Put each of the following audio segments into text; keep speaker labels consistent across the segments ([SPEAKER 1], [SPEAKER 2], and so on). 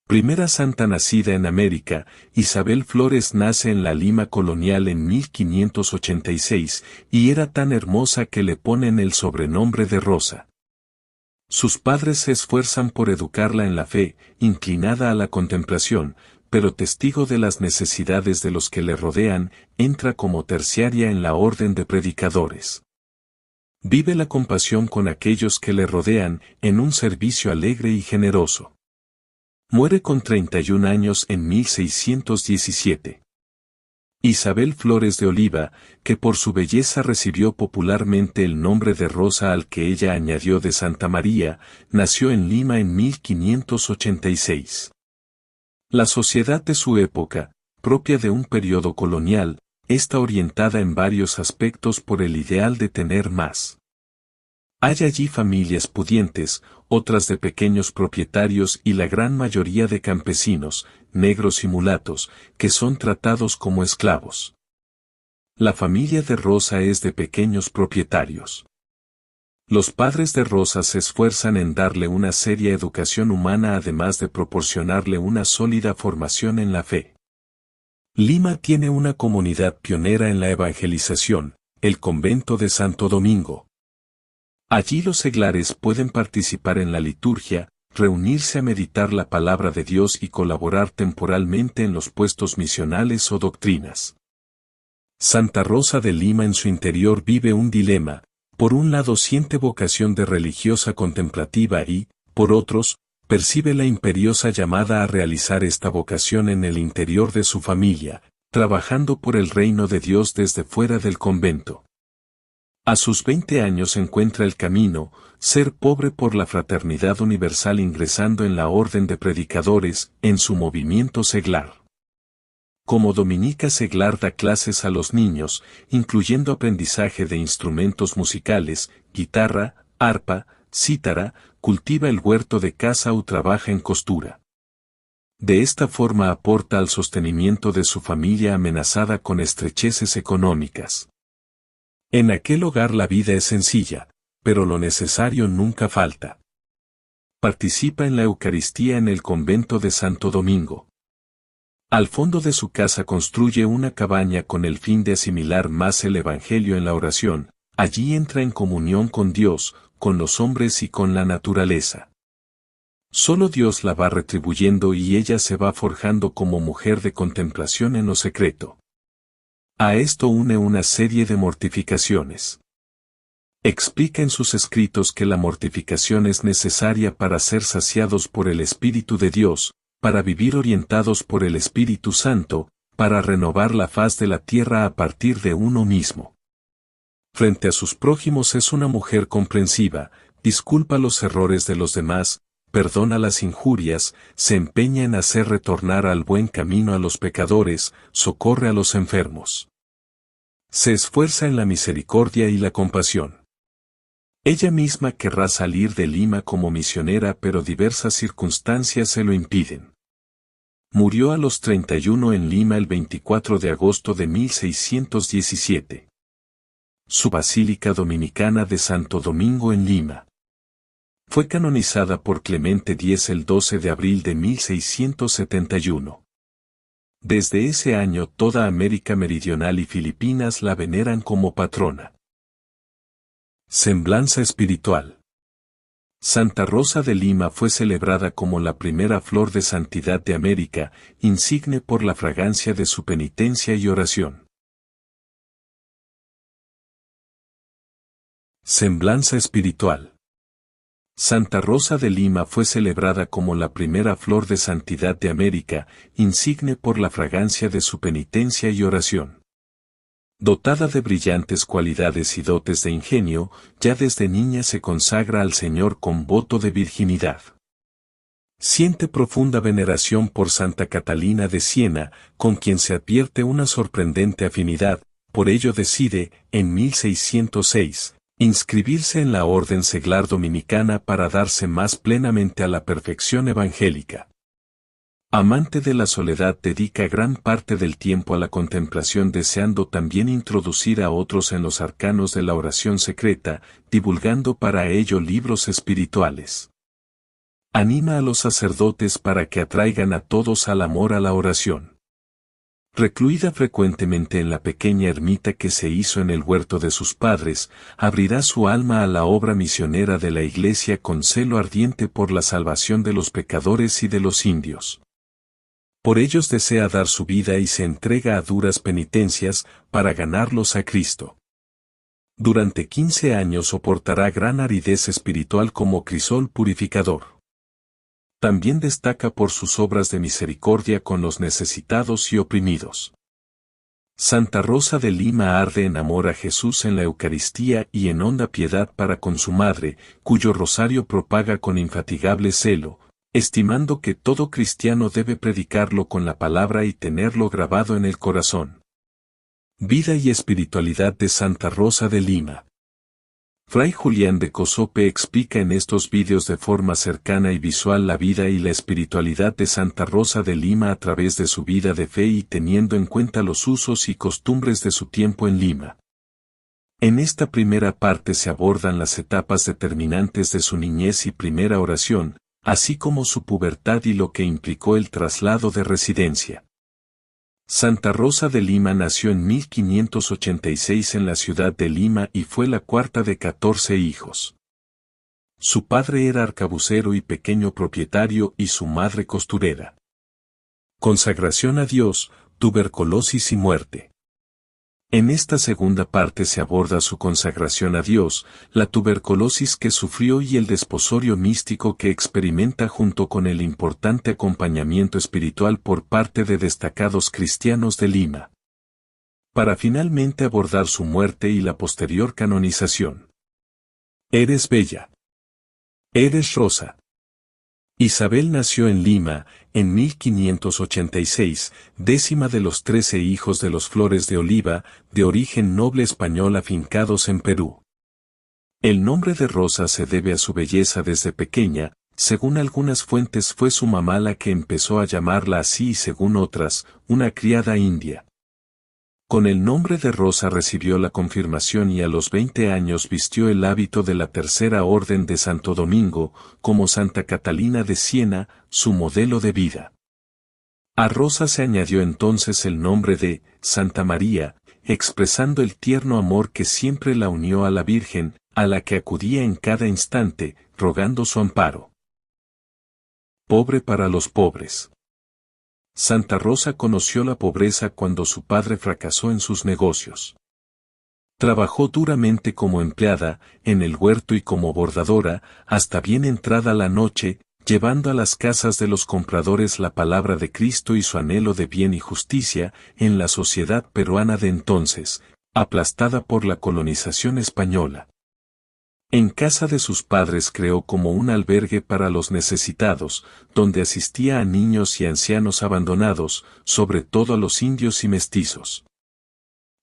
[SPEAKER 1] Primera santa nacida en América, Isabel Flores nace en la Lima colonial en 1586, y era tan hermosa que le ponen el sobrenombre de Rosa. Sus padres se esfuerzan por educarla en la fe, inclinada a la contemplación, pero testigo de las necesidades de los que le rodean, entra como terciaria en la orden de predicadores. Vive la compasión con aquellos que le rodean, en un servicio alegre y generoso. Muere con 31 años en 1617. Isabel Flores de Oliva, que por su belleza recibió popularmente el nombre de Rosa al que ella añadió de Santa María, nació en Lima en 1586. La sociedad de su época, propia de un periodo colonial, está orientada en varios aspectos por el ideal de tener más. Hay allí familias pudientes, otras de pequeños propietarios y la gran mayoría de campesinos, negros y mulatos, que son tratados como esclavos. La familia de Rosa es de pequeños propietarios. Los padres de Rosa se esfuerzan en darle una seria educación humana además de proporcionarle una sólida formación en la fe. Lima tiene una comunidad pionera en la evangelización, el convento de Santo Domingo. Allí los seglares pueden participar en la liturgia, reunirse a meditar la palabra de Dios y colaborar temporalmente en los puestos misionales o doctrinas. Santa Rosa de Lima en su interior vive un dilema. Por un lado siente vocación de religiosa contemplativa y, por otros, percibe la imperiosa llamada a realizar esta vocación en el interior de su familia, trabajando por el reino de Dios desde fuera del convento. A sus 20 años encuentra el camino, ser pobre por la fraternidad universal ingresando en la orden de predicadores, en su movimiento seglar. Como dominica seglar da clases a los niños, incluyendo aprendizaje de instrumentos musicales, guitarra, arpa, cítara, cultiva el huerto de casa o trabaja en costura. De esta forma aporta al sostenimiento de su familia amenazada con estrecheces económicas. En aquel hogar la vida es sencilla, pero lo necesario nunca falta. Participa en la Eucaristía en el convento de Santo Domingo. Al fondo de su casa construye una cabaña con el fin de asimilar más el Evangelio en la oración, allí entra en comunión con Dios, con los hombres y con la naturaleza. Solo Dios la va retribuyendo y ella se va forjando como mujer de contemplación en lo secreto. A esto une una serie de mortificaciones. Explica en sus escritos que la mortificación es necesaria para ser saciados por el Espíritu de Dios, para vivir orientados por el Espíritu Santo, para renovar la faz de la tierra a partir de uno mismo. Frente a sus prójimos es una mujer comprensiva, disculpa los errores de los demás, perdona las injurias, se empeña en hacer retornar al buen camino a los pecadores, socorre a los enfermos. Se esfuerza en la misericordia y la compasión. Ella misma querrá salir de Lima como misionera pero diversas circunstancias se lo impiden. Murió a los 31 en Lima el 24 de agosto de 1617. Su Basílica Dominicana de Santo Domingo en Lima. Fue canonizada por Clemente X el 12 de abril de 1671. Desde ese año toda América Meridional y Filipinas la veneran como patrona. Semblanza espiritual. Santa Rosa de Lima fue celebrada como la primera flor de santidad de América, insigne por la fragancia de su penitencia y oración. Semblanza espiritual. Santa Rosa de Lima fue celebrada como la primera flor de santidad de América, insigne por la fragancia de su penitencia y oración. Dotada de brillantes cualidades y dotes de ingenio, ya desde niña se consagra al Señor con voto de virginidad. Siente profunda veneración por Santa Catalina de Siena, con quien se advierte una sorprendente afinidad, por ello decide, en 1606, inscribirse en la Orden Seglar Dominicana para darse más plenamente a la perfección evangélica. Amante de la soledad, dedica gran parte del tiempo a la contemplación, deseando también introducir a otros en los arcanos de la oración secreta, divulgando para ello libros espirituales. Anima a los sacerdotes para que atraigan a todos al amor a la oración. Recluida frecuentemente en la pequeña ermita que se hizo en el huerto de sus padres, abrirá su alma a la obra misionera de la Iglesia con celo ardiente por la salvación de los pecadores y de los indios. Por ellos desea dar su vida y se entrega a duras penitencias para ganarlos a Cristo. Durante 15 años soportará gran aridez espiritual como crisol purificador. También destaca por sus obras de misericordia con los necesitados y oprimidos. Santa Rosa de Lima arde en amor a Jesús en la Eucaristía y en honda piedad para con su madre, cuyo rosario propaga con infatigable celo, estimando que todo cristiano debe predicarlo con la palabra y tenerlo grabado en el corazón. Vida y espiritualidad de Santa Rosa de Lima. Fray Julián de Cozope explica en estos vídeos de forma cercana y visual la vida y la espiritualidad de Santa Rosa de Lima a través de su vida de fe y teniendo en cuenta los usos y costumbres de su tiempo en Lima. En esta primera parte se abordan las etapas determinantes de su niñez y primera oración, así como su pubertad y lo que implicó el traslado de residencia. Santa Rosa de Lima nació en 1586 en la ciudad de Lima y fue la cuarta de 14 hijos. Su padre era arcabucero y pequeño propietario y su madre costurera. Consagración a Dios, tuberculosis y muerte. En esta segunda parte se aborda su consagración a Dios, la tuberculosis que sufrió y el desposorio místico que experimenta junto con el importante acompañamiento espiritual por parte de destacados cristianos de Lima. Para finalmente abordar su muerte y la posterior canonización. Eres bella. Eres rosa. Isabel nació en Lima, en 1586, décima de los 13 hijos de los Flores de Oliva, de origen noble español afincados en Perú. El nombre de Rosa se debe a su belleza desde pequeña, según algunas fuentes fue su mamá la que empezó a llamarla así y según otras, una criada india. Con el nombre de Rosa recibió la confirmación y a los 20 años vistió el hábito de la Tercera Orden de Santo Domingo, como Santa Catalina de Siena, su modelo de vida. A Rosa se añadió entonces el nombre de Santa María, expresando el tierno amor que siempre la unió a la Virgen, a la que acudía en cada instante, rogando su amparo. Pobre para los pobres. Santa Rosa conoció la pobreza cuando su padre fracasó en sus negocios. Trabajó duramente como empleada, en el huerto y como bordadora, hasta bien entrada la noche, llevando a las casas de los compradores la palabra de Cristo y su anhelo de bien y justicia, en la sociedad peruana de entonces, aplastada por la colonización española. En casa de sus padres creó como un albergue para los necesitados, donde asistía a niños y ancianos abandonados, sobre todo a los indios y mestizos.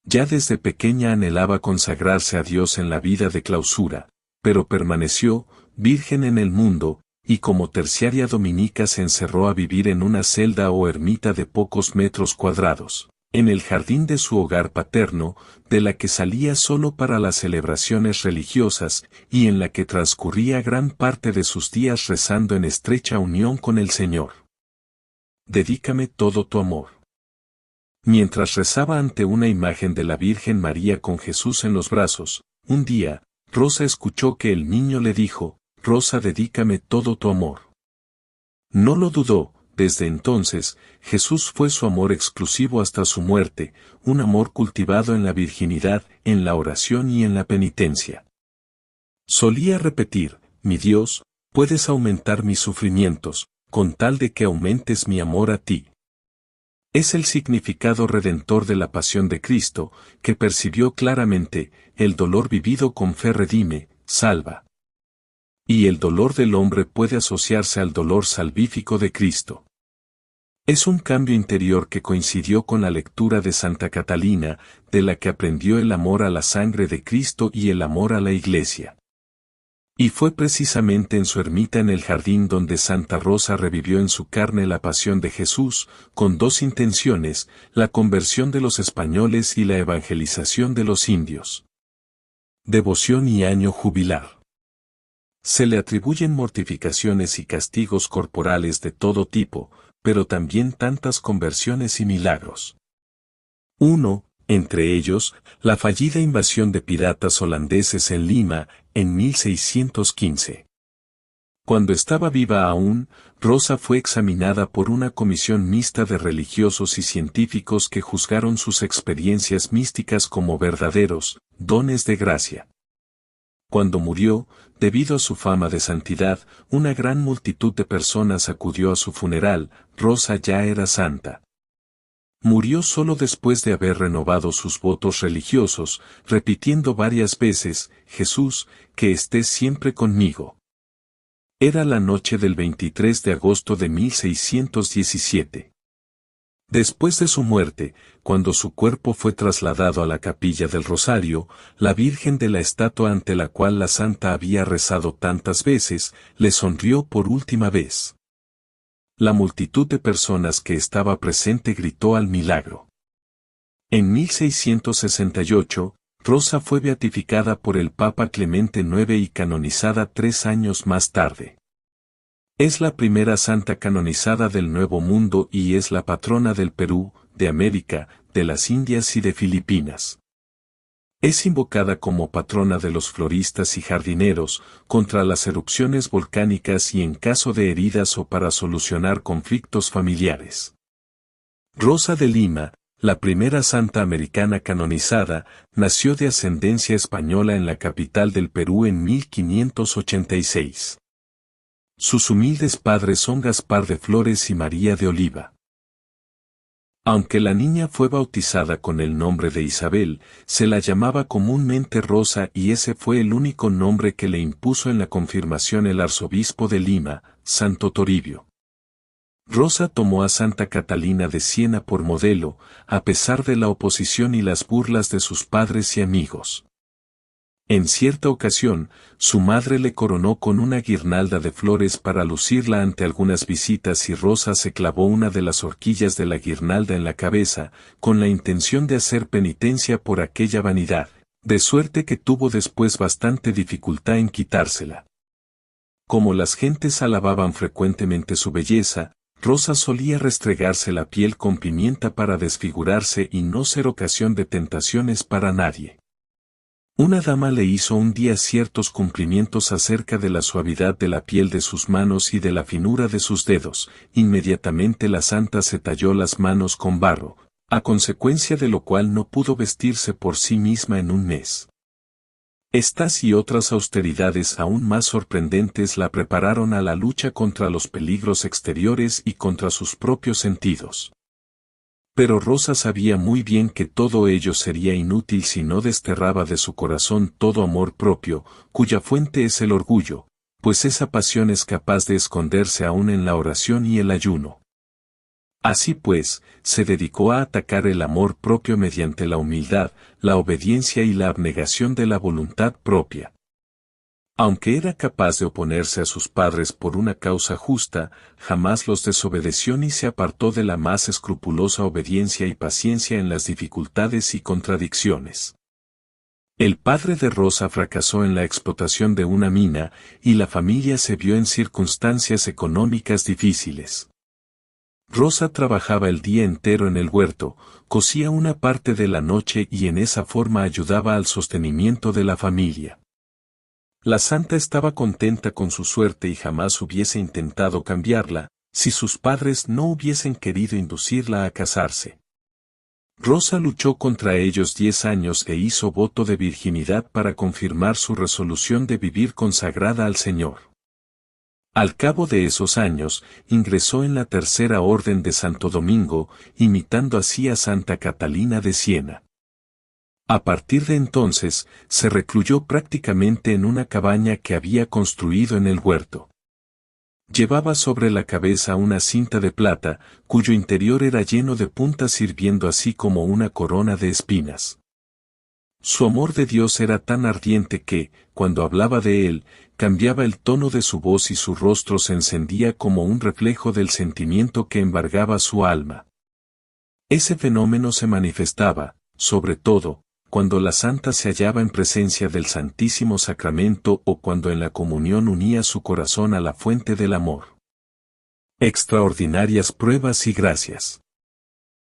[SPEAKER 1] Ya desde pequeña anhelaba consagrarse a Dios en la vida de clausura, pero permaneció, virgen en el mundo, y como terciaria dominica se encerró a vivir en una celda o ermita de pocos metros cuadrados, en el jardín de su hogar paterno, de la que salía solo para las celebraciones religiosas, y en la que transcurría gran parte de sus días rezando en estrecha unión con el Señor. Dedícame todo tu amor. Mientras rezaba ante una imagen de la Virgen María con Jesús en los brazos, un día, Rosa escuchó que el niño le dijo, Rosa, dedícame todo tu amor. No lo dudó. Desde entonces, Jesús fue su amor exclusivo hasta su muerte, un amor cultivado en la virginidad, en la oración y en la penitencia. Solía repetir, mi Dios, puedes aumentar mis sufrimientos, con tal de que aumentes mi amor a ti. Es el significado redentor de la pasión de Cristo, que percibió claramente, el dolor vivido con fe redime, salva. Y el dolor del hombre puede asociarse al dolor salvífico de Cristo. Es un cambio interior que coincidió con la lectura de Santa Catalina, de la que aprendió el amor a la sangre de Cristo y el amor a la Iglesia. Y fue precisamente en su ermita en el jardín donde Santa Rosa revivió en su carne la pasión de Jesús, con dos intenciones, la conversión de los españoles y la evangelización de los indios. Devoción y año jubilar. Se le atribuyen mortificaciones y castigos corporales de todo tipo, pero también tantas conversiones y milagros. 1. Entre ellos, la fallida invasión de piratas holandeses en Lima, en 1615. Cuando estaba viva aún, Rosa fue examinada por una comisión mixta de religiosos y científicos que juzgaron sus experiencias místicas como verdaderos dones de gracia. Cuando murió, debido a su fama de santidad, una gran multitud de personas acudió a su funeral. Rosa ya era santa. Murió solo después de haber renovado sus votos religiosos, repitiendo varias veces: Jesús, que estés siempre conmigo. Era la noche del 23 de agosto de 1617. Después de su muerte, cuando su cuerpo fue trasladado a la capilla del Rosario, la Virgen de la estatua ante la cual la santa había rezado tantas veces, le sonrió por última vez. La multitud de personas que estaba presente gritó al milagro. En 1668, Rosa fue beatificada por el Papa Clemente IX y canonizada 3 años más tarde. Es la primera santa canonizada del Nuevo Mundo y es la patrona del Perú, de América, de las Indias y de Filipinas. Es invocada como patrona de los floristas y jardineros, contra las erupciones volcánicas y en caso de heridas o para solucionar conflictos familiares. Rosa de Lima, la primera santa americana canonizada, nació de ascendencia española en la capital del Perú en 1586. Sus humildes padres son Gaspar de Flores y María de Oliva. Aunque la niña fue bautizada con el nombre de Isabel, se la llamaba comúnmente Rosa y ese fue el único nombre que le impuso en la confirmación el arzobispo de Lima, Santo Toribio. Rosa tomó a Santa Catalina de Siena por modelo, a pesar de la oposición y las burlas de sus padres y amigos. En cierta ocasión, su madre le coronó con una guirnalda de flores para lucirla ante algunas visitas y Rosa se clavó una de las horquillas de la guirnalda en la cabeza, con la intención de hacer penitencia por aquella vanidad, de suerte que tuvo después bastante dificultad en quitársela. Como las gentes alababan frecuentemente su belleza, Rosa solía restregarse la piel con pimienta para desfigurarse y no ser ocasión de tentaciones para nadie. Una dama le hizo un día ciertos cumplimientos acerca de la suavidad de la piel de sus manos y de la finura de sus dedos. Inmediatamente la santa se talló las manos con barro, a consecuencia de lo cual no pudo vestirse por sí misma en un mes. Estas y otras austeridades aún más sorprendentes la prepararon a la lucha contra los peligros exteriores y contra sus propios sentidos. Pero Rosa sabía muy bien que todo ello sería inútil si no desterraba de su corazón todo amor propio, cuya fuente es el orgullo, pues esa pasión es capaz de esconderse aún en la oración y el ayuno. Así pues, se dedicó a atacar el amor propio mediante la humildad, la obediencia y la abnegación de la voluntad propia. Aunque era capaz de oponerse a sus padres por una causa justa, jamás los desobedeció ni se apartó de la más escrupulosa obediencia y paciencia en las dificultades y contradicciones. El padre de Rosa fracasó en la explotación de una mina, y la familia se vio en circunstancias económicas difíciles. Rosa trabajaba el día entero en el huerto, cosía una parte de la noche y en esa forma ayudaba al sostenimiento de la familia. La santa estaba contenta con su suerte y jamás hubiese intentado cambiarla, si sus padres no hubiesen querido inducirla a casarse. Rosa luchó contra ellos 10 años e hizo voto de virginidad para confirmar su resolución de vivir consagrada al Señor. Al cabo de esos años, ingresó en la Tercera Orden de Santo Domingo, imitando así a Santa Catalina de Siena. A partir de entonces, se recluyó prácticamente en una cabaña que había construido en el huerto. Llevaba sobre la cabeza una cinta de plata, cuyo interior era lleno de puntas sirviendo así como una corona de espinas. Su amor de Dios era tan ardiente que, cuando hablaba de él, cambiaba el tono de su voz y su rostro se encendía como un reflejo del sentimiento que embargaba su alma. Ese fenómeno se manifestaba, sobre todo, cuando la santa se hallaba en presencia del Santísimo Sacramento o cuando en la comunión unía su corazón a la fuente del amor. Extraordinarias pruebas y gracias.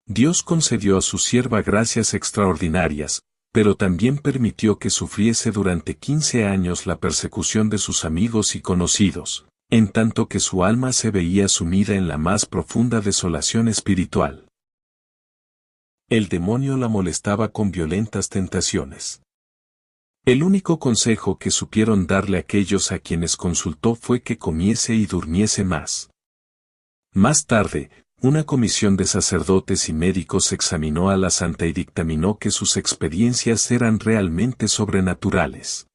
[SPEAKER 1] Dios concedió a su sierva gracias extraordinarias, pero también permitió que sufriese durante 15 años la persecución de sus amigos y conocidos, en tanto que su alma se veía sumida en la más profunda desolación espiritual. El demonio la molestaba con violentas tentaciones. El único consejo que supieron darle aquellos a quienes consultó fue que comiese y durmiese más. Más tarde, una comisión de sacerdotes y médicos examinó a la santa y dictaminó que sus experiencias eran realmente sobrenaturales.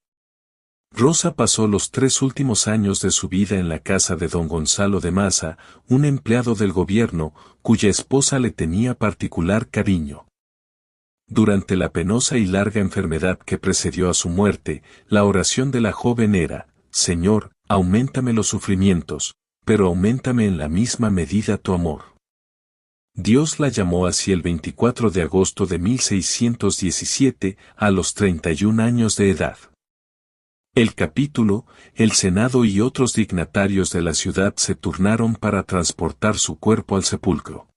[SPEAKER 1] Rosa pasó los 3 últimos años de su vida en la casa de don Gonzalo de Maza, un empleado del gobierno, cuya esposa le tenía particular cariño. Durante la penosa y larga enfermedad que precedió a su muerte, la oración de la joven era: Señor, auméntame los sufrimientos, pero auméntame en la misma medida tu amor. Dios la llamó así el 24 de agosto de 1617, a los 31 años de edad. El capítulo, el Senado y otros dignatarios de la ciudad se turnaron para transportar su cuerpo al sepulcro.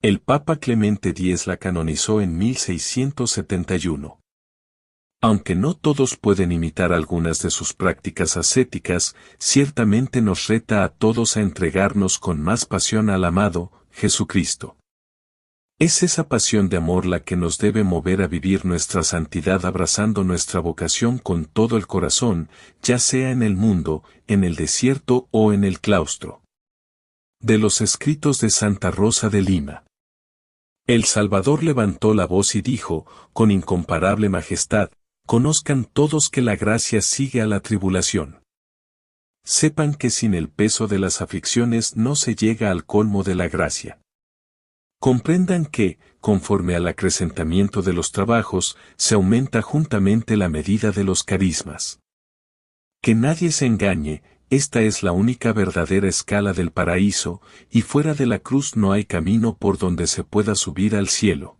[SPEAKER 1] El Papa Clemente X la canonizó en 1671. Aunque no todos pueden imitar algunas de sus prácticas ascéticas, ciertamente nos reta a todos a entregarnos con más pasión al amado Jesucristo. Es esa pasión de amor la que nos debe mover a vivir nuestra santidad abrazando nuestra vocación con todo el corazón, ya sea en el mundo, en el desierto o en el claustro. De los escritos de Santa Rosa de Lima. El Salvador levantó la voz y dijo, con incomparable majestad: conozcan todos que la gracia sigue a la tribulación. Sepan que sin el peso de las aflicciones no se llega al colmo de la gracia. Comprendan que, conforme al acrecentamiento de los trabajos, se aumenta juntamente la medida de los carismas. Que nadie se engañe, esta es la única verdadera escala del paraíso, y fuera de la cruz no hay camino por donde se pueda subir al cielo.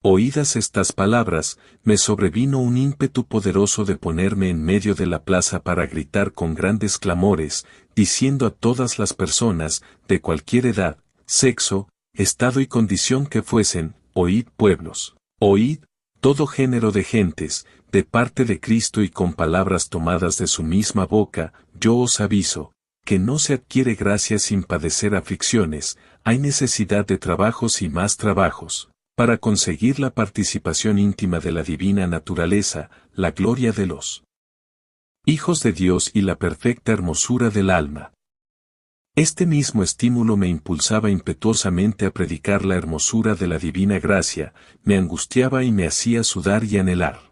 [SPEAKER 1] Oídas estas palabras, me sobrevino un ímpetu poderoso de ponerme en medio de la plaza para gritar con grandes clamores, diciendo a todas las personas, de cualquier edad, sexo, estado y condición que fuesen: oíd pueblos, oíd, todo género de gentes, de parte de Cristo y con palabras tomadas de su misma boca, yo os aviso, que no se adquiere gracia sin padecer aflicciones, hay necesidad de trabajos y más trabajos, para conseguir la participación íntima de la divina naturaleza, la gloria de los hijos de Dios y la perfecta hermosura del alma. Este mismo estímulo me impulsaba impetuosamente a predicar la hermosura de la divina gracia, me angustiaba y me hacía sudar y anhelar.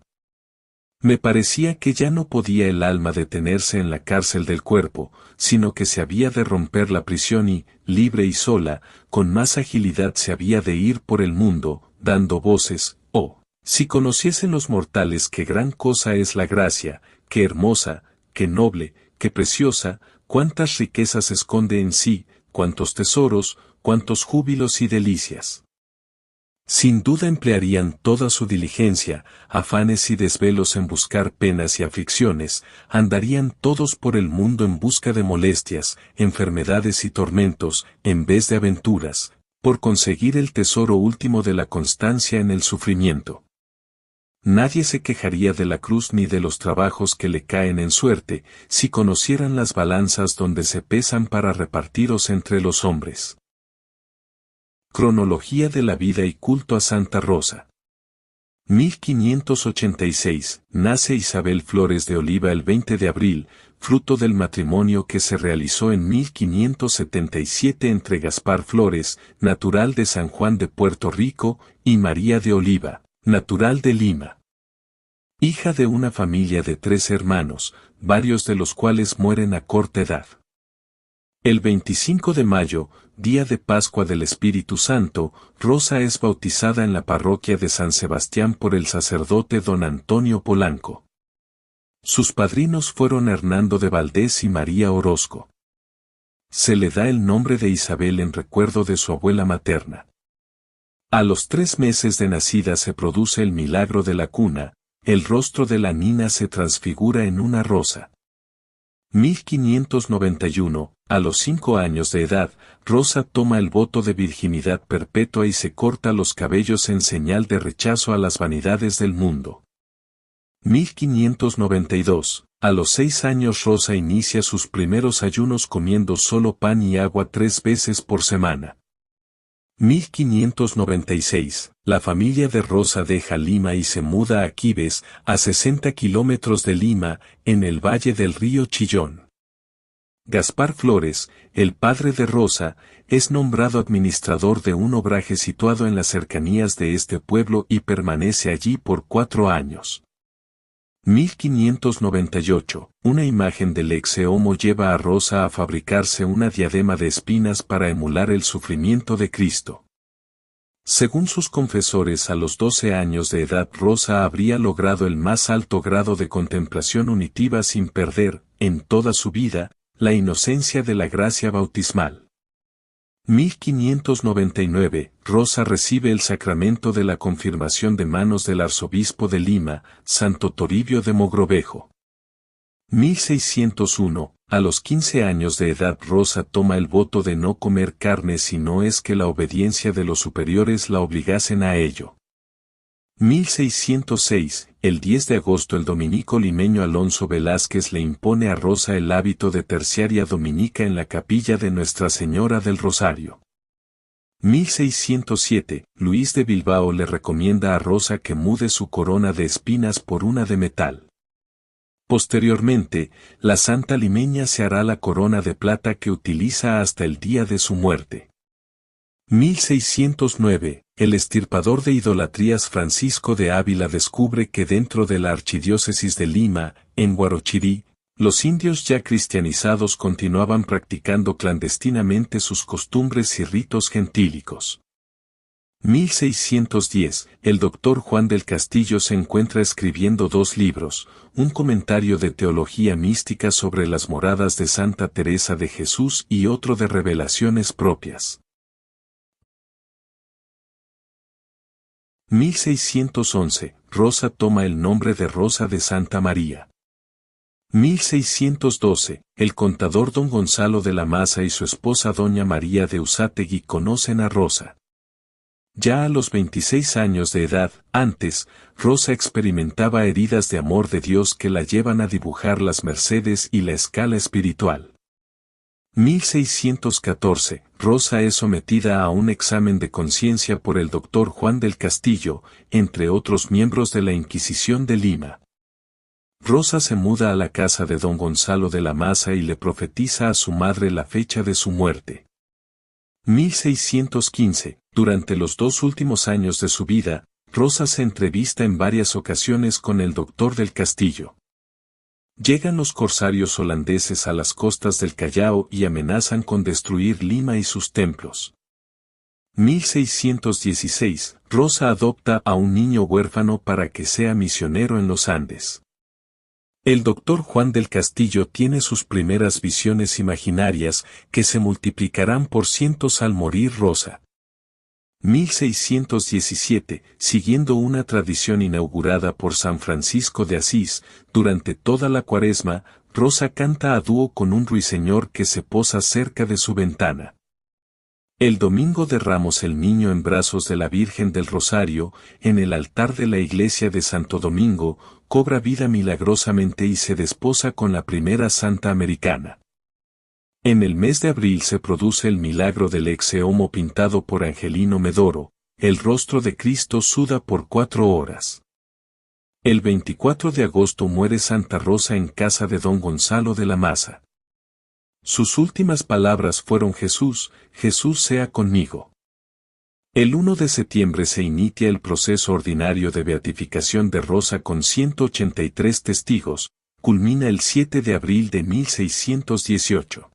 [SPEAKER 1] Me parecía que ya no podía el alma detenerse en la cárcel del cuerpo, sino que se había de romper la prisión y, libre y sola, con más agilidad se había de ir por el mundo, dando voces: oh, si conociesen los mortales qué gran cosa es la gracia, qué hermosa, qué noble, qué preciosa, cuántas riquezas esconde en sí, cuántos tesoros, cuántos júbilos y delicias. Sin duda emplearían toda su diligencia, afanes y desvelos en buscar penas y aflicciones, andarían todos por el mundo en busca de molestias, enfermedades y tormentos, en vez de aventuras, por conseguir el tesoro último de la constancia en el sufrimiento. Nadie se quejaría de la cruz ni de los trabajos que le caen en suerte, si conocieran las balanzas donde se pesan para repartiros entre los hombres. Cronología de la vida y culto a Santa Rosa. 1586, nace Isabel Flores de Oliva el 20 de abril, fruto del matrimonio que se realizó en 1577 entre Gaspar Flores, natural de San Juan de Puerto Rico, y María de Oliva, natural de Lima. Hija de una familia de 3 hermanos, varios de los cuales mueren a corta edad. El 25 de mayo, día de Pascua del Espíritu Santo, Rosa es bautizada en la parroquia de San Sebastián por el sacerdote don Antonio Polanco. Sus padrinos fueron Hernando de Valdés y María Orozco. Se le da el nombre de Isabel en recuerdo de su abuela materna. A los 3 meses de nacida se produce el milagro de la cuna, el rostro de la niña se transfigura en una rosa. 1591, a los 5 años de edad, Rosa toma el voto de virginidad perpetua y se corta los cabellos en señal de rechazo a las vanidades del mundo. 1592, a los 6 años Rosa inicia sus primeros ayunos comiendo solo pan y agua 3 veces por semana. 1596, la familia de Rosa deja Lima y se muda a Quibes, a 60 kilómetros de Lima, en el valle del río Chillón. Gaspar Flores, el padre de Rosa, es nombrado administrador de un obraje situado en las cercanías de este pueblo y permanece allí por 4 años. 1598, una imagen del ex Homo lleva a Rosa a fabricarse una diadema de espinas para emular el sufrimiento de Cristo. Según sus confesores, a los 12 años de edad Rosa habría logrado el más alto grado de contemplación unitiva sin perder, en toda su vida, la inocencia de la gracia bautismal. 1599, Rosa recibe el sacramento de la confirmación de manos del arzobispo de Lima, Santo Toribio de Mogrovejo. 1601, a los 15 años de edad Rosa toma el voto de no comer carne si no es que la obediencia de los superiores la obligasen a ello. 1606, el 10 de agosto el dominico limeño Alonso Velázquez le impone a Rosa el hábito de terciaria dominica en la capilla de Nuestra Señora del Rosario. 1607, Luis de Bilbao le recomienda a Rosa que mude su corona de espinas por una de metal. Posteriormente, la santa limeña se hará la corona de plata que utiliza hasta el día de su muerte. 1609, el extirpador de idolatrías Francisco de Ávila descubre que dentro de la archidiócesis de Lima, en Huarochirí, los indios ya cristianizados continuaban practicando clandestinamente sus costumbres y ritos gentílicos. 1610, el doctor Juan del Castillo se encuentra escribiendo 2 libros, un comentario de teología mística sobre las moradas de Santa Teresa de Jesús y otro de revelaciones propias. 1611, Rosa toma el nombre de Rosa de Santa María. 1612, el contador don Gonzalo de la Maza y su esposa doña María de Uzátegui conocen a Rosa. Ya a los 26 años de edad, antes, Rosa experimentaba heridas de amor de Dios que la llevan a dibujar las Mercedes y la escala espiritual. 1614, Rosa es sometida a un examen de conciencia por el doctor Juan del Castillo, entre otros miembros de la Inquisición de Lima. Rosa se muda a la casa de don Gonzalo de la Maza y le profetiza a su madre la fecha de su muerte. 1615, durante los 2 últimos años de su vida, Rosa se entrevista en varias ocasiones con el doctor del Castillo. Llegan los corsarios holandeses a las costas del Callao y amenazan con destruir Lima y sus templos. 1616, Rosa adopta a un niño huérfano para que sea misionero en los Andes. El doctor Juan del Castillo tiene sus primeras visiones imaginarias que se multiplicarán por cientos al morir Rosa. 1617, siguiendo una tradición inaugurada por San Francisco de Asís, durante toda la Cuaresma, Rosa canta a dúo con un ruiseñor que se posa cerca de su ventana. El domingo de Ramos el niño en brazos de la Virgen del Rosario, en el altar de la iglesia de Santo Domingo, cobra vida milagrosamente y se desposa con la primera santa americana. En el mes de abril se produce el milagro del ex Homo pintado por Angelino Medoro, el rostro de Cristo suda por 4 horas. El 24 de agosto muere Santa Rosa en casa de don Gonzalo de la Maza. Sus últimas palabras fueron Jesús, Jesús sea conmigo. El 1 de septiembre se inicia el proceso ordinario de beatificación de Rosa con 183 testigos, culmina el 7 de abril de 1618.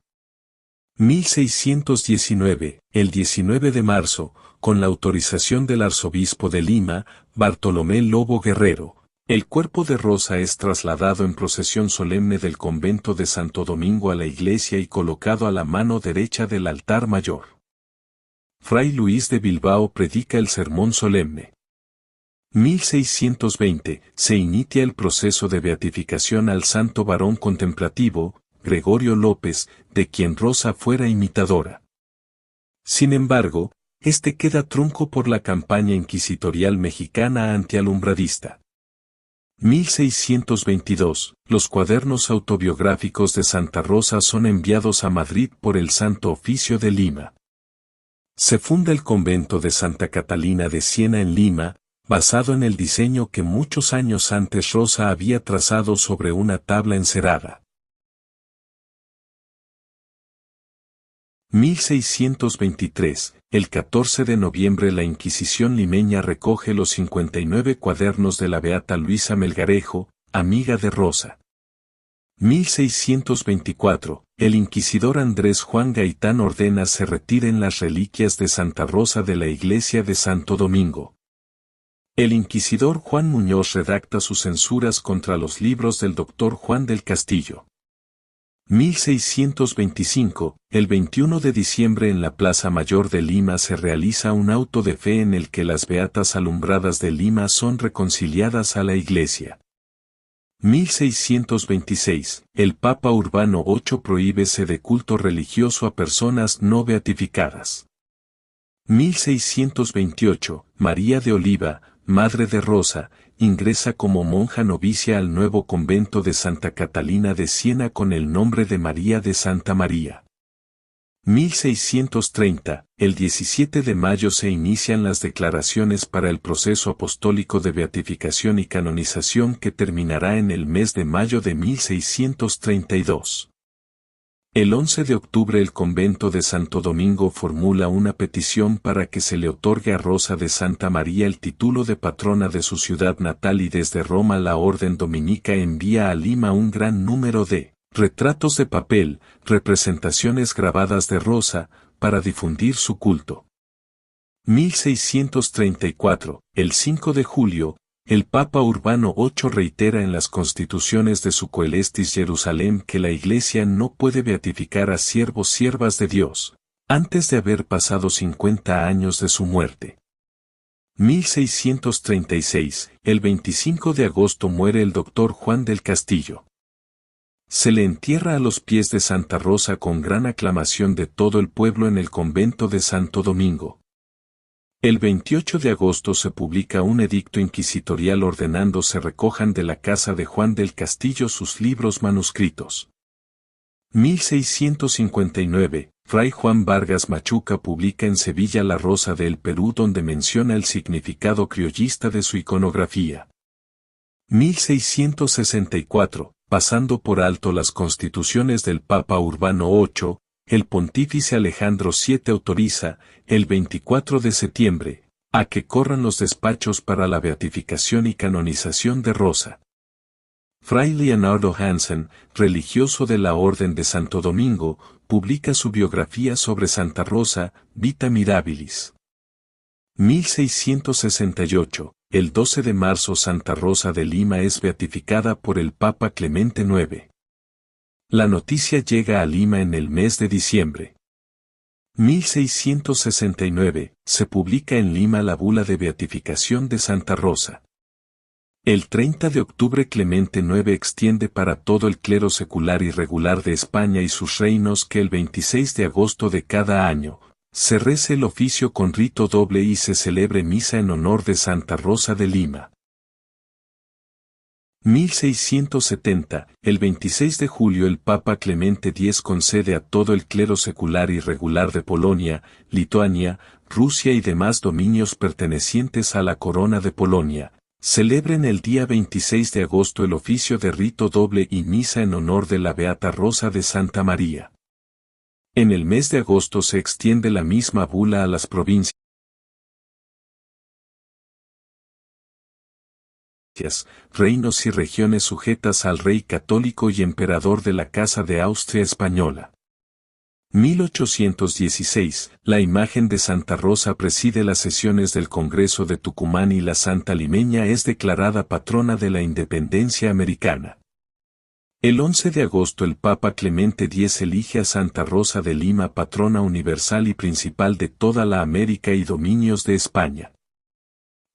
[SPEAKER 1] 1619, el 19 de marzo, con la autorización del arzobispo de Lima, Bartolomé Lobo Guerrero, el cuerpo de Rosa es trasladado en procesión solemne del convento de Santo Domingo a la iglesia y colocado a la mano derecha del altar mayor. Fray Luis de Bilbao predica el sermón solemne. 1620, se inicia el proceso de beatificación al santo varón contemplativo, Gregorio López, de quien Rosa fuera imitadora. Sin embargo, este queda trunco por la campaña inquisitorial mexicana antialumbradista. 1622, los cuadernos autobiográficos de Santa Rosa son enviados a Madrid por el Santo Oficio de Lima. Se funda el convento de Santa Catalina de Siena en Lima, basado en el diseño que muchos años antes Rosa había trazado sobre una tabla encerada. 1623, el 14 de noviembre la Inquisición limeña recoge los 59 cuadernos de la beata Luisa Melgarejo, amiga de Rosa. 1624, el inquisidor Andrés Juan Gaitán ordena se retiren las reliquias de Santa Rosa de la iglesia de Santo Domingo. El inquisidor Juan Muñoz redacta sus censuras contra los libros del doctor Juan del Castillo. 1625, el 21 de diciembre en la Plaza Mayor de Lima se realiza un auto de fe en el que las beatas alumbradas de Lima son reconciliadas a la Iglesia. 1626, el Papa Urbano VIII prohíbe de culto religioso a personas no beatificadas. 1628, María de Oliva, madre de Rosa, ingresa como monja novicia al nuevo convento de Santa Catalina de Siena con el nombre de María de Santa María. 1630, el 17 de mayo se inician las declaraciones para el proceso apostólico de beatificación y canonización que terminará en el mes de mayo de 1632. El 11 de octubre el convento de Santo Domingo formula una petición para que se le otorgue a Rosa de Santa María el título de patrona de su ciudad natal y desde Roma la orden dominica envía a Lima un gran número de retratos de papel, representaciones grabadas de Rosa, para difundir su culto. 1634, el 5 de julio, el Papa Urbano VIII reitera en las constituciones de su Coelestis Jerusalén que la Iglesia no puede beatificar a siervos-siervas de Dios, antes de haber pasado 50 años de su muerte. 1636, el 25 de agosto muere el doctor Juan del Castillo. Se le entierra a los pies de Santa Rosa con gran aclamación de todo el pueblo en el convento de Santo Domingo. El 28 de agosto se publica un edicto inquisitorial ordenando se recojan de la casa de Juan del Castillo sus libros manuscritos. 1659, Fray Juan Vargas Machuca publica en Sevilla La Rosa del Perú donde menciona el significado criollista de su iconografía. 1664, pasando por alto las constituciones del Papa Urbano VIII, el pontífice Alejandro VII autoriza, el 24 de septiembre, a que corran los despachos para la beatificación y canonización de Rosa. Fray Leonardo Hansen, religioso de la Orden de Santo Domingo, publica su biografía sobre Santa Rosa, Vita Mirabilis. 1668, el 12 de marzo Santa Rosa de Lima es beatificada por el Papa Clemente IX. La noticia llega a Lima en el mes de diciembre. 1669, se publica en Lima la bula de beatificación de Santa Rosa. El 30 de octubre Clemente IX extiende para todo el clero secular y regular de España y sus reinos que el 26 de agosto de cada año, se rece el oficio con rito doble y se celebre misa en honor de Santa Rosa de Lima. 1670, el 26 de julio el Papa Clemente X concede a todo el clero secular y regular de Polonia, Lituania, Rusia y demás dominios pertenecientes a la Corona de Polonia, celebren el día 26 de agosto el oficio de rito doble y misa en honor de la Beata Rosa de Santa María. En el mes de agosto se extiende la misma bula a las provincias, reinos y regiones sujetas al rey católico y emperador de la Casa de Austria Española. 1816, la imagen de Santa Rosa preside las sesiones del Congreso de Tucumán y la Santa Limeña es declarada patrona de la independencia americana. El 11 de agosto el Papa Clemente X elige a Santa Rosa de Lima patrona universal y principal de toda la América y dominios de España.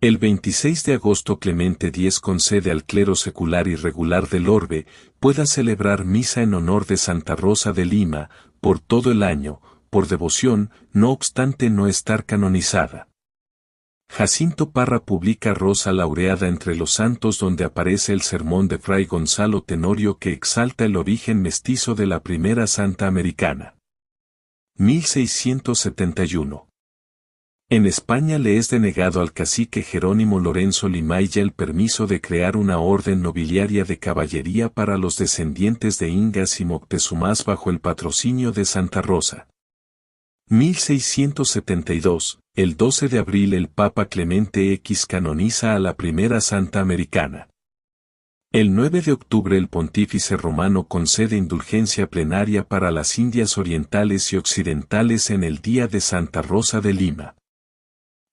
[SPEAKER 1] El 26 de agosto Clemente X concede al clero secular y regular del orbe pueda celebrar misa en honor de Santa Rosa de Lima, por todo el año, por devoción, no obstante no estar canonizada. Jacinto Parra publica Rosa Laureada entre los santos, donde aparece el sermón de Fray Gonzalo Tenorio que exalta el origen mestizo de la primera santa americana. 1671. En España le es denegado al cacique Jerónimo Lorenzo Limaya el permiso de crear una orden nobiliaria de caballería para los descendientes de Ingas y Moctezumás bajo el patrocinio de Santa Rosa. 1672. El 12 de abril el Papa Clemente X canoniza a la primera santa americana. El 9 de octubre el pontífice romano concede indulgencia plenaria para las Indias orientales y occidentales en el día de Santa Rosa de Lima.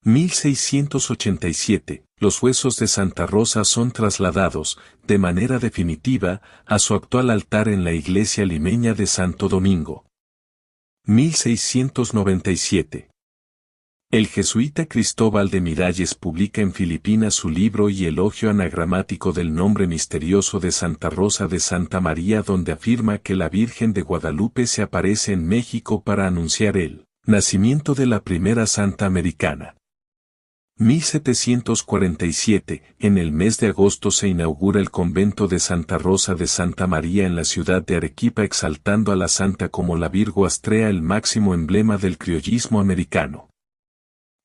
[SPEAKER 1] 1687. Los huesos de Santa Rosa son trasladados, de manera definitiva, a su actual altar en la iglesia limeña de Santo Domingo. 1697. El jesuita Cristóbal de Miralles publica en Filipinas su libro y elogio anagramático del nombre misterioso de Santa Rosa de Santa María, donde afirma que la Virgen de Guadalupe se aparece en México para anunciar el nacimiento de la primera santa americana. 1747. En el mes de agosto se inaugura el convento de Santa Rosa de Santa María en la ciudad de Arequipa, exaltando a la santa como la Virgo Astrea, el máximo emblema del criollismo americano.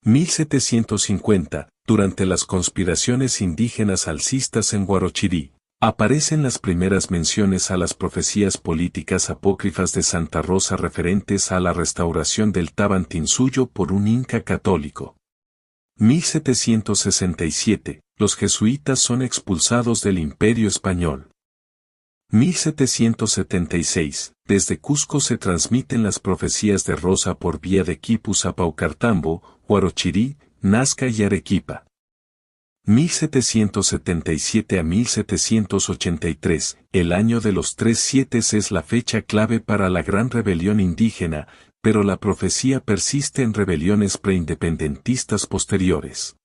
[SPEAKER 1] 1750. Durante las conspiraciones indígenas alcistas en Huarochirí, aparecen las primeras menciones a las profecías políticas apócrifas de Santa Rosa referentes a la restauración del Tabantinsuyo por un inca católico. 1767. Los jesuitas son expulsados del Imperio Español. 1776. Desde Cusco se transmiten las profecías de Rosa por vía de Quipus a Paucartambo, Huarochirí, Nazca y Arequipa. 1777 a 1783. El año de los 3 sietes es la fecha clave para la gran rebelión indígena, pero la profecía persiste en rebeliones preindependentistas posteriores.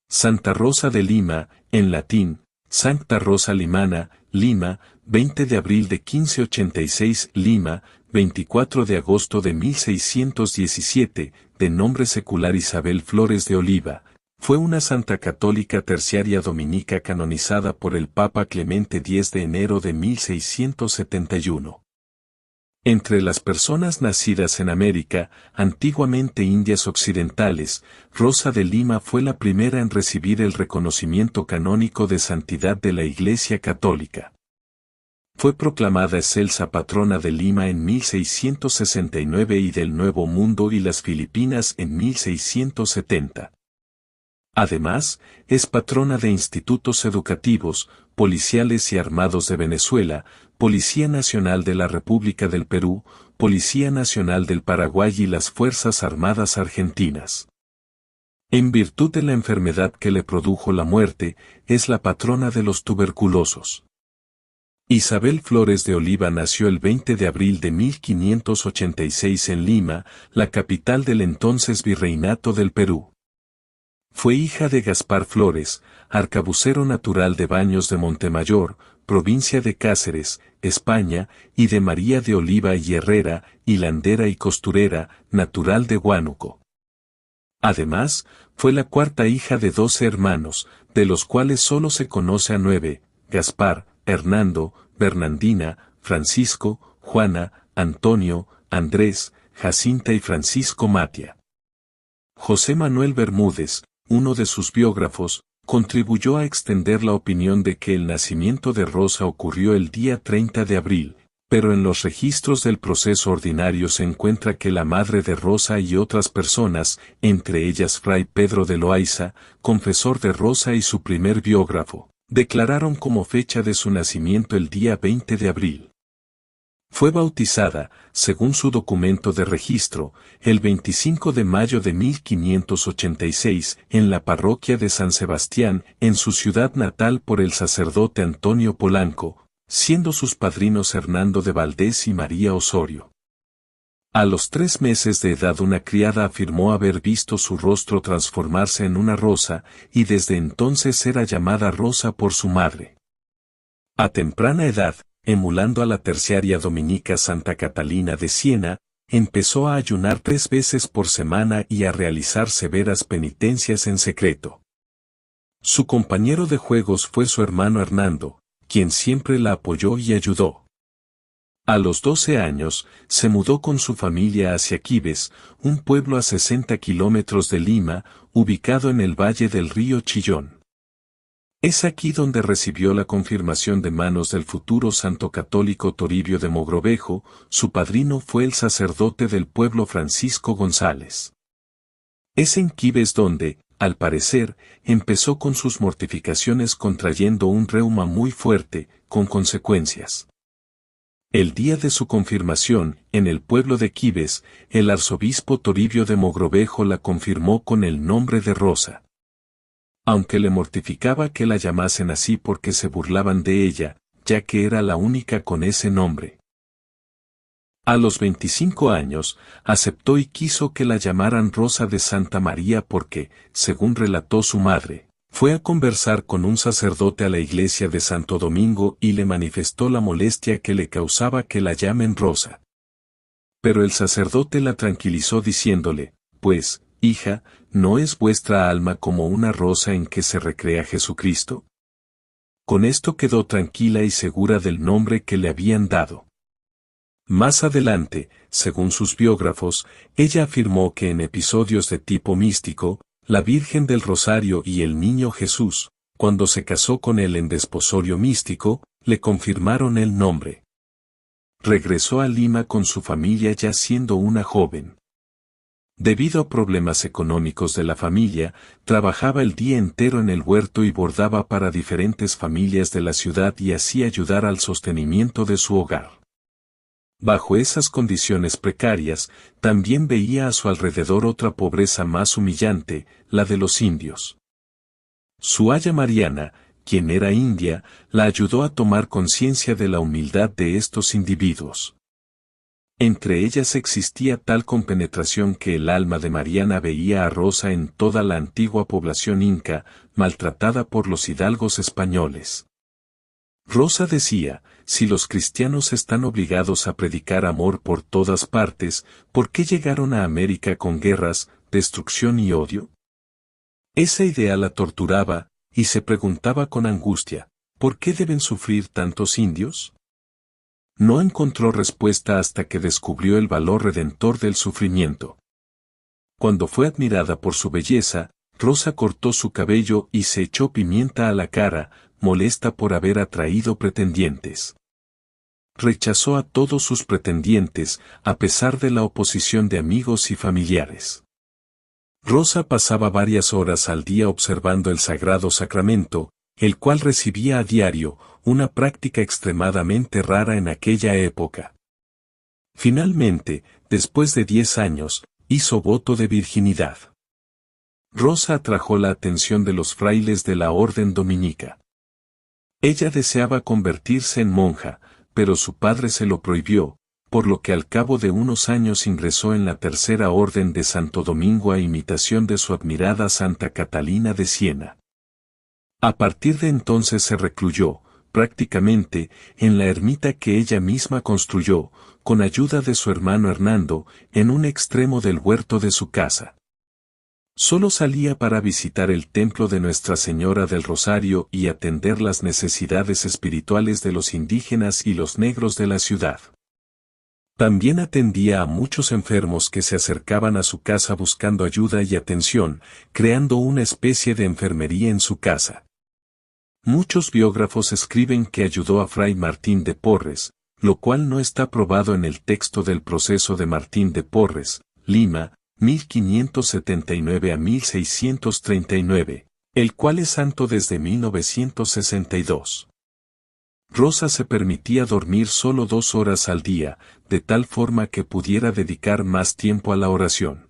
[SPEAKER 1] Santa Rosa de Lima, en latín, Sancta Rosa Limana, Lima, 20 de abril de 1586, Lima, 24 de agosto de 1617, de nombre secular Isabel Flores de Oliva, fue una santa católica terciaria dominica canonizada por el Papa Clemente X de enero de 1671. Entre las personas nacidas en América, antiguamente Indias Occidentales, Rosa de Lima fue la primera en recibir el reconocimiento canónico de santidad de la Iglesia Católica. Fue proclamada excelsa patrona de Lima en 1669 y del Nuevo Mundo y las Filipinas en 1670. Además, es patrona de institutos educativos, policiales y armados de Venezuela, Policía Nacional de la República del Perú, Policía Nacional del Paraguay y las Fuerzas Armadas Argentinas. En virtud de la enfermedad que le produjo la muerte, es la patrona de los tuberculosos. Isabel Flores de Oliva nació el 20 de abril de 1586 en Lima, la capital del entonces Virreinato del Perú. Fue hija de Gaspar Flores, arcabucero natural de Baños de Montemayor, provincia de Cáceres, España, y de María de Oliva y Herrera, hilandera y costurera, natural de Huánuco. Además, fue la cuarta hija de 12 hermanos, de los cuales solo se conoce a 9, Gaspar, Hernando, Bernardina, Francisco, Juana, Antonio, Andrés, Jacinta y Francisco Matia. José Manuel Bermúdez, uno de sus biógrafos, contribuyó a extender la opinión de que el nacimiento de Rosa ocurrió el día 30 de abril, pero en los registros del proceso ordinario se encuentra que la madre de Rosa y otras personas, entre ellas Fray Pedro de Loaiza, confesor de Rosa y su primer biógrafo, declararon como fecha de su nacimiento el día 20 de abril. Fue bautizada, según su documento de registro, el 25 de mayo de 1586 en la parroquia de San Sebastián, en su ciudad natal por el sacerdote Antonio Polanco, siendo sus padrinos Hernando de Valdés y María Osorio. A los 3 meses de edad una criada afirmó haber visto su rostro transformarse en una rosa, y desde entonces era llamada Rosa por su madre. A temprana edad, emulando a la terciaria dominica Santa Catalina de Siena, empezó a ayunar 3 veces por semana y a realizar severas penitencias en secreto. Su compañero de juegos fue su hermano Hernando, quien siempre la apoyó y ayudó. A los 12 años, se mudó con su familia hacia Quibes, un pueblo a 60 kilómetros de Lima, ubicado en el valle del río Chillón. Es aquí donde recibió la confirmación de manos del futuro santo católico Toribio de Mogrovejo. Su padrino fue el sacerdote del pueblo Francisco González. Es en Quibes donde, al parecer, empezó con sus mortificaciones contrayendo un reuma muy fuerte, con consecuencias. El día de su confirmación, en el pueblo de Quibes, el arzobispo Toribio de Mogrovejo la confirmó con el nombre de Rosa. Aunque le mortificaba que la llamasen así porque se burlaban de ella, ya que era la única con ese nombre. A los 25 años, aceptó y quiso que la llamaran Rosa de Santa María porque, según relató su madre, fue a conversar con un sacerdote a la iglesia de Santo Domingo y le manifestó la molestia que le causaba que la llamen Rosa. Pero el sacerdote la tranquilizó diciéndole, pues, hija, ¿no es vuestra alma como una rosa en que se recrea Jesucristo? Con esto quedó tranquila y segura del nombre que le habían dado. Más adelante, según sus biógrafos, ella afirmó que en episodios de tipo místico, la Virgen del Rosario y el Niño Jesús, cuando se casó con él en desposorio místico, le confirmaron el nombre. Regresó a Lima con su familia ya siendo una joven. Debido a problemas económicos de la familia, trabajaba el día entero en el huerto y bordaba para diferentes familias de la ciudad y así ayudar al sostenimiento de su hogar. Bajo esas condiciones precarias, también veía a su alrededor otra pobreza más humillante, la de los indios. Su aya Mariana, quien era india, la ayudó a tomar conciencia de la humildad de estos individuos. Entre ellas existía tal compenetración que el alma de Mariana veía a Rosa en toda la antigua población inca, maltratada por los hidalgos españoles. Rosa decía, si los cristianos están obligados a predicar amor por todas partes, ¿por qué llegaron a América con guerras, destrucción y odio? Esa idea la torturaba, y se preguntaba con angustia, ¿por qué deben sufrir tantos indios? No encontró respuesta hasta que descubrió el valor redentor del sufrimiento. Cuando fue admirada por su belleza, Rosa cortó su cabello y se echó pimienta a la cara, molesta por haber atraído pretendientes. Rechazó a todos sus pretendientes, a pesar de la oposición de amigos y familiares. Rosa pasaba varias horas al día observando el Sagrado Sacramento, el cual recibía a diario, una práctica extremadamente rara en aquella época. Finalmente, después de 10 años, hizo voto de virginidad. Rosa atrajo la atención de los frailes de la orden dominica. Ella deseaba convertirse en monja, pero su padre se lo prohibió, por lo que al cabo de unos años ingresó en la Tercera Orden de Santo Domingo a imitación de su admirada Santa Catalina de Siena. A partir de entonces se recluyó, prácticamente, en la ermita que ella misma construyó, con ayuda de su hermano Hernando, en un extremo del huerto de su casa. Solo salía para visitar el templo de Nuestra Señora del Rosario y atender las necesidades espirituales de los indígenas y los negros de la ciudad. También atendía a muchos enfermos que se acercaban a su casa buscando ayuda y atención, creando una especie de enfermería en su casa. Muchos biógrafos escriben que ayudó a Fray Martín de Porres, lo cual no está probado en el texto del proceso de Martín de Porres, Lima, 1579 a 1639, el cual es santo desde 1962. Rosa se permitía dormir solo 2 horas al día, de tal forma que pudiera dedicar más tiempo a la oración.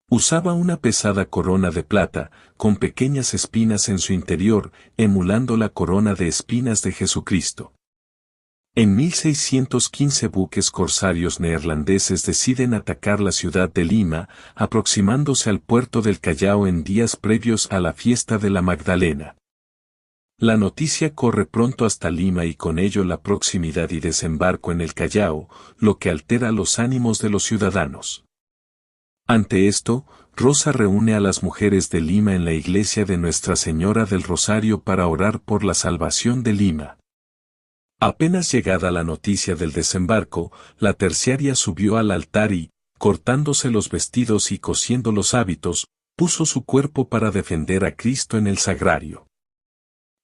[SPEAKER 1] Usaba una pesada corona de plata, con pequeñas espinas en su interior, emulando la corona de espinas de Jesucristo. En 1615 buques corsarios neerlandeses deciden atacar la ciudad de Lima, aproximándose al puerto del Callao en días previos a la fiesta de la Magdalena. La noticia corre pronto hasta Lima y con ello la proximidad y desembarco en el Callao, lo que altera los ánimos de los ciudadanos. Ante esto, Rosa reúne a las mujeres de Lima en la iglesia de Nuestra Señora del Rosario para orar por la salvación de Lima. Apenas llegada la noticia del desembarco, la terciaria subió al altar y, cortándose los vestidos y cosiendo los hábitos, puso su cuerpo para defender a Cristo en el sagrario.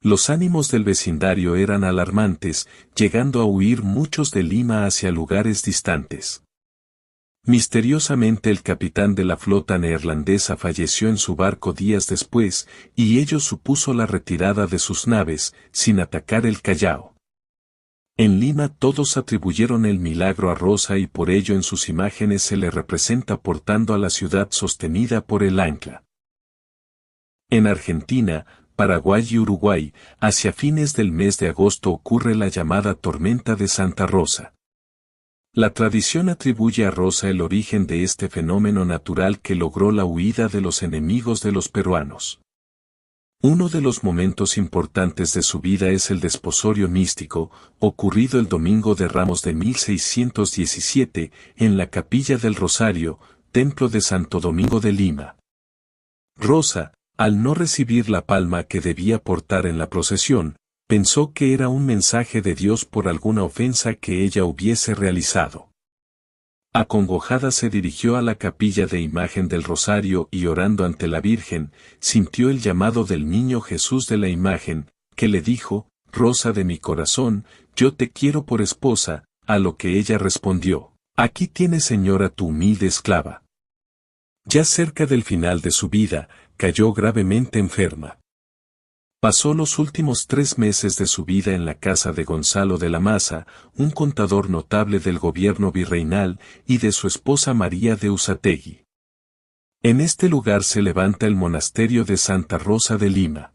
[SPEAKER 1] Los ánimos del vecindario eran alarmantes, llegando a huir muchos de Lima hacia lugares distantes. Misteriosamente el capitán de la flota neerlandesa falleció en su barco días después, y ello supuso la retirada de sus naves, sin atacar el Callao. En Lima todos atribuyeron el milagro a Rosa y por ello en sus imágenes se le representa portando a la ciudad sostenida por el ancla. En Argentina, Paraguay y Uruguay, hacia fines del mes de agosto ocurre la llamada tormenta de Santa Rosa. La tradición atribuye a Rosa el origen de este fenómeno natural que logró la huida de los enemigos de los peruanos. Uno de los momentos importantes de su vida es el desposorio místico, ocurrido el Domingo de Ramos de 1617, en la Capilla del Rosario, templo de Santo Domingo de Lima. Rosa, al no recibir la palma que debía portar en la procesión, pensó que era un mensaje de Dios por alguna ofensa que ella hubiese realizado. Acongojada se dirigió a la capilla de imagen del Rosario y orando ante la Virgen, sintió el llamado del niño Jesús de la imagen, que le dijo, «Rosa de mi corazón, yo te quiero por esposa», a lo que ella respondió, «Aquí tienes señora tu humilde esclava». Ya cerca del final de su vida, cayó gravemente enferma. Pasó los últimos 3 meses de su vida en la casa de Gonzalo de la Maza, un contador notable del gobierno virreinal, y de su esposa María de Usategui. En este lugar se levanta el monasterio de Santa Rosa de Lima.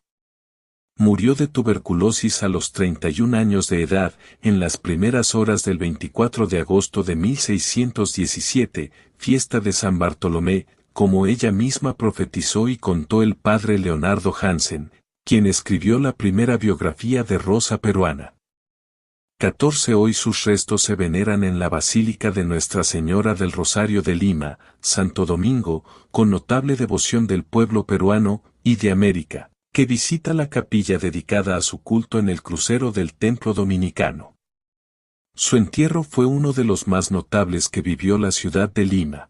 [SPEAKER 1] Murió de tuberculosis a los 31 años de edad, en las primeras horas del 24 de agosto de 1617, fiesta de San Bartolomé, como ella misma profetizó y contó el padre Leonardo Hansen, quien escribió la primera biografía de Rosa peruana. 14 Hoy sus restos se veneran en la Basílica de Nuestra Señora del Rosario de Lima, Santo Domingo, con notable devoción del pueblo peruano y de América, que visita la capilla dedicada a su culto en el crucero del Templo Dominicano. Su entierro fue uno de los más notables que vivió la ciudad de Lima.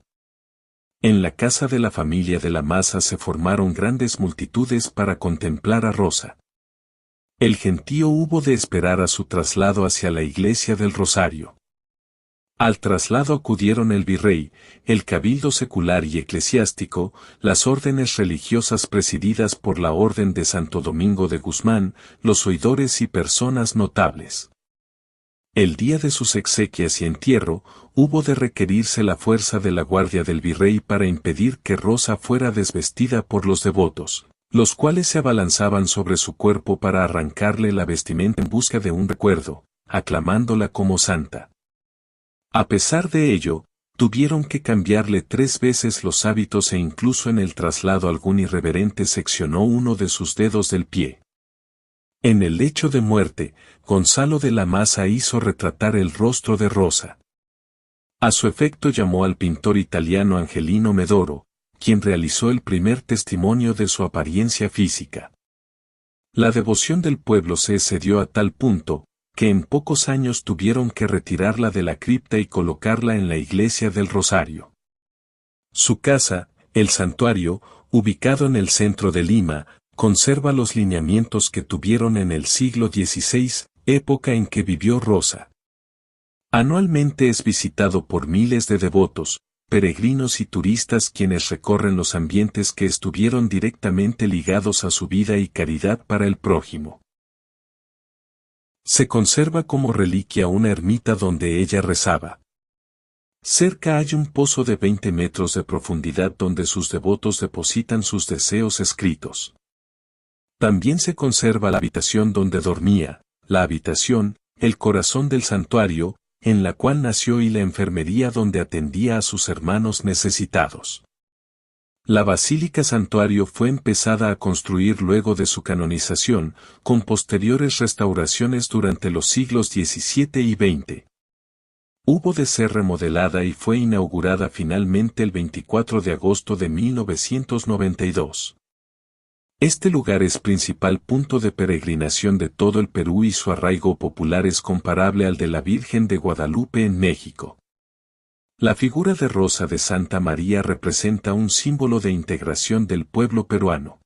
[SPEAKER 1] En la casa de la familia de la Maza se formaron grandes multitudes para contemplar a Rosa. El gentío hubo de esperar a su traslado hacia la iglesia del Rosario. Al traslado acudieron el virrey, el cabildo secular y eclesiástico, las órdenes religiosas presididas por la Orden de Santo Domingo de Guzmán, los oidores y personas notables. El día de sus exequias y entierro, hubo de requerirse la fuerza de la guardia del virrey para impedir que Rosa fuera desvestida por los devotos, los cuales se abalanzaban sobre su cuerpo para arrancarle la vestimenta en busca de un recuerdo, aclamándola como santa. A pesar de ello, tuvieron que cambiarle 3 veces los hábitos e incluso en el traslado algún irreverente seccionó uno de sus dedos del pie. En el lecho de muerte, Gonzalo de la Maza hizo retratar el rostro de Rosa. A su efecto llamó al pintor italiano Angelino Medoro, quien realizó el primer testimonio de su apariencia física. La devoción del pueblo se excedió a tal punto, que en pocos años tuvieron que retirarla de la cripta y colocarla en la iglesia del Rosario. Su casa, el santuario, ubicado en el centro de Lima, conserva los lineamientos que tuvieron en el siglo XVI, época en que vivió Rosa. Anualmente es visitado por miles de devotos, peregrinos y turistas quienes recorren los ambientes que estuvieron directamente ligados a su vida y caridad para el prójimo. Se conserva como reliquia una ermita donde ella rezaba. Cerca hay un pozo de 20 metros de profundidad donde sus devotos depositan sus deseos escritos. También se conserva la habitación donde dormía, la habitación, el corazón del santuario, en la cual nació, y la enfermería donde atendía a sus hermanos necesitados. La Basílica Santuario fue empezada a construir luego de su canonización, con posteriores restauraciones durante los siglos XVII y XX. Hubo de ser remodelada y fue inaugurada finalmente el 24 de agosto de 1992. Este lugar es principal punto de peregrinación de todo el Perú y su arraigo popular es comparable al de la Virgen de Guadalupe en México. La figura de Rosa de Santa María representa un símbolo de integración del pueblo peruano.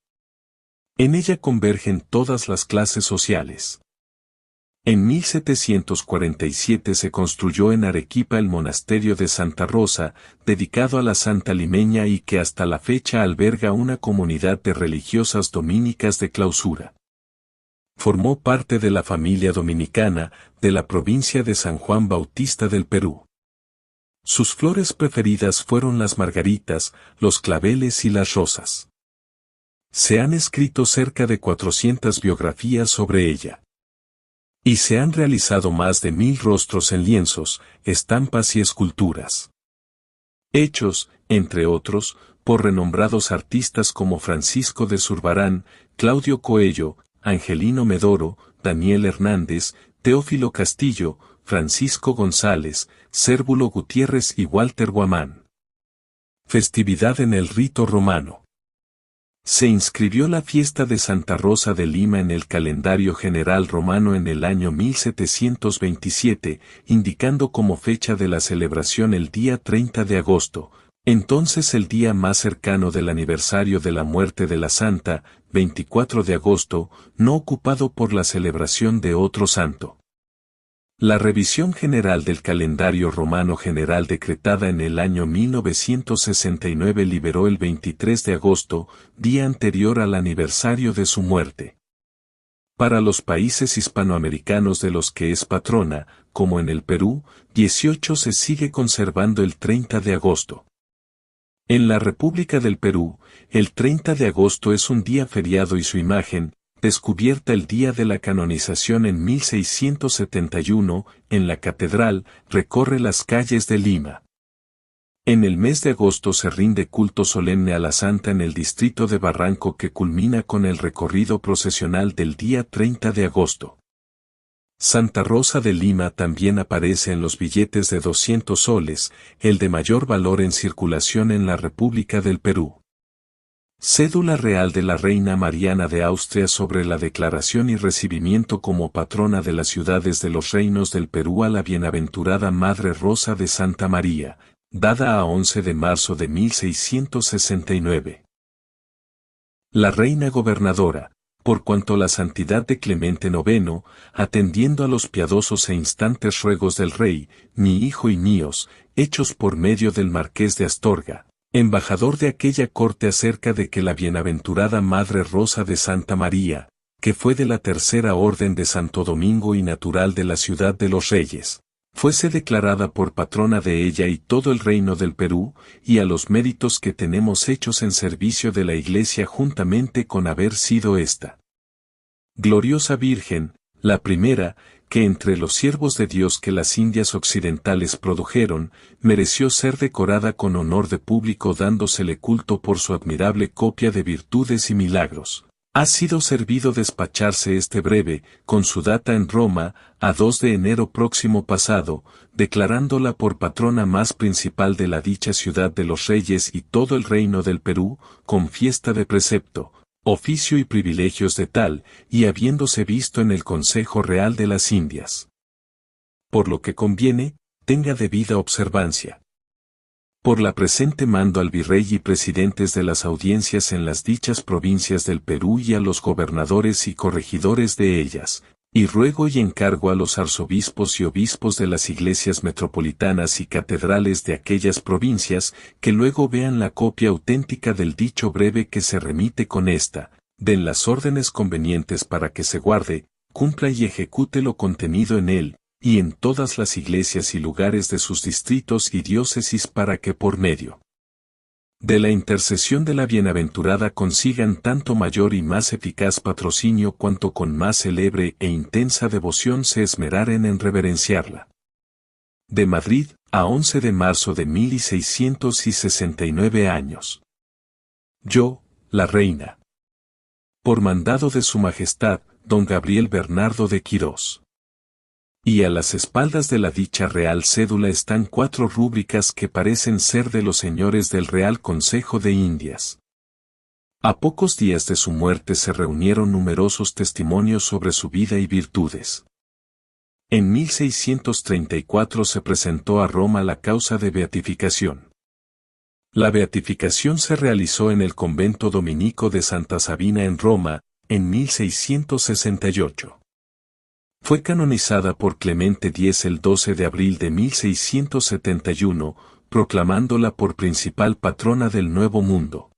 [SPEAKER 1] En ella convergen todas las clases sociales. En 1747 se construyó en Arequipa el monasterio de Santa Rosa, dedicado a la Santa Limeña y que hasta la fecha alberga una comunidad de religiosas dominicas de clausura. Formó parte de la familia dominicana de la provincia de San Juan Bautista del Perú. Sus flores preferidas fueron las margaritas, los claveles y las rosas. Se han escrito cerca de 400 biografías sobre ella. Y se han realizado más de 1000 rostros en lienzos, estampas y esculturas. Hechos, entre otros, por renombrados artistas como Francisco de Zurbarán, Claudio Coello, Angelino Medoro, Daniel Hernández, Teófilo Castillo, Francisco González, Cérvulo Gutiérrez y Walter Guamán. Festividad en el rito romano. Se inscribió la fiesta de Santa Rosa de Lima en el calendario general romano en el año 1727, indicando como fecha de la celebración el día 30 de agosto, entonces el día más cercano del aniversario de la muerte de la santa, 24 de agosto, no ocupado por la celebración de otro santo. La revisión general del calendario romano general decretada en el año 1969 liberó el 23 de agosto, día anterior al aniversario de su muerte. Para los países hispanoamericanos de los que es patrona, como en el Perú, 18 se sigue conservando el 30 de agosto. En la República del Perú, el 30 de agosto es un día feriado y su imagen, descubierta el día de la canonización en 1671, en la catedral, recorre las calles de Lima. En el mes de agosto se rinde culto solemne a la Santa en el distrito de Barranco que culmina con el recorrido procesional del día 30 de agosto. Santa Rosa de Lima también aparece en los billetes de 200 soles, el de mayor valor en circulación en la República del Perú. Cédula real de la Reina Mariana de Austria sobre la declaración y recibimiento como patrona de las ciudades de los reinos del Perú a la bienaventurada Madre Rosa de Santa María, dada a 11 de marzo de 1669. La Reina Gobernadora, por cuanto la santidad de Clemente IX, atendiendo a los piadosos e instantes ruegos del rey, mi hijo y míos, hechos por medio del Marqués de Astorga, embajador de aquella corte acerca de que la bienaventurada Madre Rosa de Santa María, que fue de la Tercera Orden de Santo Domingo y natural de la ciudad de los Reyes, fuese declarada por patrona de ella y todo el reino del Perú, y a los méritos que tenemos hechos en servicio de la Iglesia juntamente con haber sido esta gloriosa Virgen, la primera, que entre los siervos de Dios que las Indias occidentales produjeron, mereció ser decorada con honor de público dándosele culto por su admirable copia de virtudes y milagros. Ha sido servido despacharse este breve, con su data en Roma, a 2 de enero próximo pasado, declarándola por patrona más principal de la dicha ciudad de los Reyes y todo el reino del Perú, con fiesta de precepto, oficio y privilegios de tal, y habiéndose visto en el Consejo Real de las Indias. Por lo que conviene, tenga debida observancia. Por la presente mando al virrey y presidentes de las audiencias en las dichas provincias del Perú y a los gobernadores y corregidores de ellas, y ruego y encargo a los arzobispos y obispos de las iglesias metropolitanas y catedrales de aquellas provincias, que luego vean la copia auténtica del dicho breve que se remite con esta, den las órdenes convenientes para que se guarde, cumpla y ejecute lo contenido en él, y en todas las iglesias y lugares de sus distritos y diócesis para que por medio De la intercesión de la bienaventurada consigan tanto mayor y más eficaz patrocinio cuanto con más célebre e intensa devoción se esmeraren en reverenciarla. De Madrid, a 11 de marzo de 1669 años. Yo, la reina. Por mandado de su majestad, don Gabriel Bernardo de Quirós. Y a las espaldas de la dicha real cédula están 4 rúbricas que parecen ser de los señores del Real Consejo de Indias. A pocos días de su muerte se reunieron numerosos testimonios sobre su vida y virtudes. En 1634 se presentó a Roma la causa de beatificación. La beatificación se realizó en el convento dominico de Santa Sabina en Roma, en 1668. Fue canonizada por Clemente X el 12 de abril de 1671, proclamándola por principal patrona del Nuevo Mundo.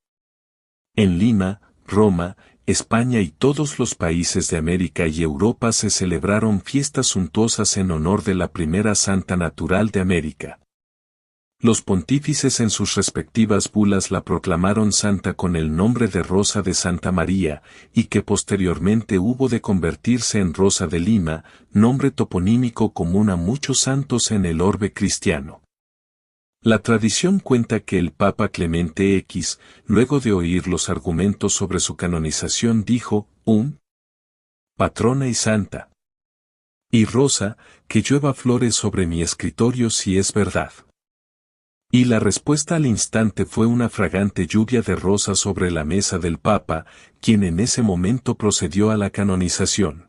[SPEAKER 1] En Lima, Roma, España y todos los países de América y Europa se celebraron fiestas suntuosas en honor de la primera santa natural de América. Los pontífices en sus respectivas bulas la proclamaron santa con el nombre de Rosa de Santa María, y que posteriormente hubo de convertirse en Rosa de Lima, nombre toponímico común a muchos santos en el orbe cristiano. La tradición cuenta que el Papa Clemente X, luego de oír los argumentos sobre su canonización, dijo, patrona y santa. Y Rosa, que llueva flores sobre mi escritorio si es verdad. Y la respuesta al instante fue una fragante lluvia de rosas sobre la mesa del Papa, quien en ese momento procedió a la canonización.